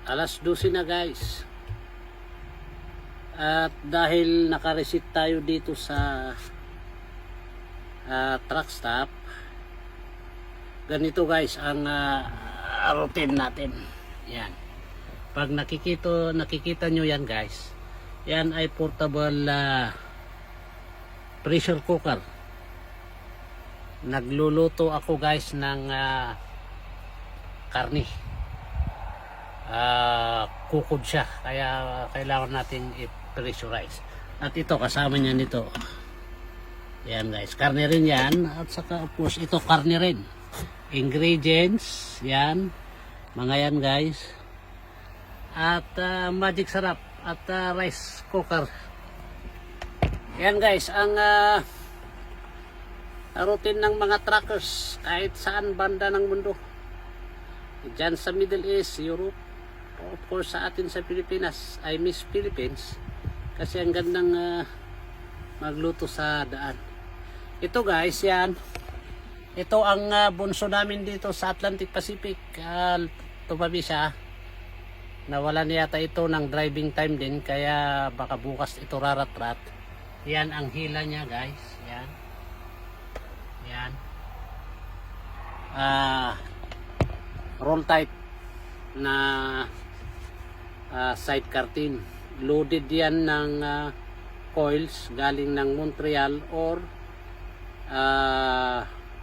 Alas 12 na guys. At dahil nakaresit tayo dito sa truck stop, ganito guys ang routine natin. Yan. Pag nakikita nyo yan guys, yan ay portable pressure cooker. Nagluluto ako guys ng karni. Kukod siya, kaya kailangan natin i-pressurize. At ito kasama niya nito. Yan guys, karne rin yan. At saka of course ito karne rin. Ingredients, yan. Mga yan guys. At magic sarap. At rice cooker. Yan guys, ang routine ng mga truckers kahit saan banda ng mundo. Diyan sa Middle East, Europe, of course sa atin sa Pilipinas. I miss Philippines kasi ang gandang magluto sa daan. Ito guys, yan. Ito ang bunso namin dito sa Atlantic Pacific. Tumabi siya. Nawala niya yata ito ng driving time din, kaya baka bukas ito rarat-rat. Yan ang hila niya guys. Yan. Yan. Roll type na side curtain. Loaded yan ng coils galing ng Montreal or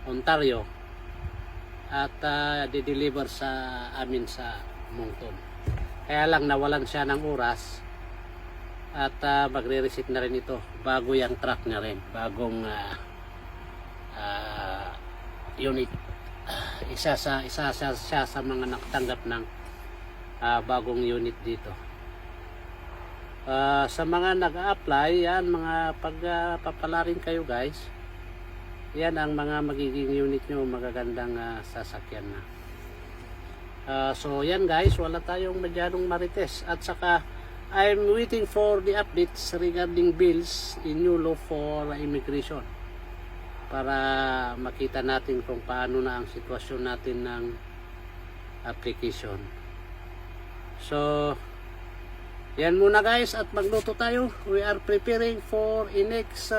Ontario at di-deliver sa amin sa Moncton. Kaya lang nawalan siya ng oras at magre-reset na rin ito bago yung truck na rin, bagong unit. Isa siya sa mga nakatanggap ng bagong unit dito. Sa mga nag-a-apply, yan mga pagpapalarin kayo guys, yan ang mga magiging unit nyo, magagandang sasakyan na. So yan guys, wala tayong masyadong marites. At saka I'm waiting for the updates regarding bills in new law for immigration, para makita natin kung paano na ang sitwasyon natin ng application. So yan muna guys, at magluto tayo. We are preparing for next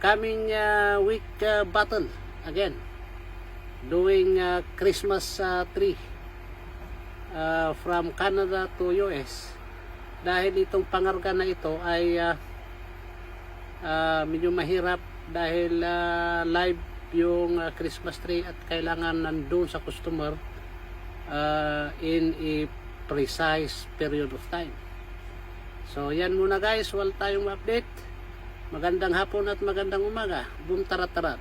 coming week battle again, doing Christmas tree from Canada to US. Dahil itong pangarga na ito ay medyo mahirap dahil live yung Christmas tree at kailangan nandun sa customer in a precise period of time. So yan muna guys, wala tayong update. Magandang hapon at magandang umaga. Boom tarat-tarat.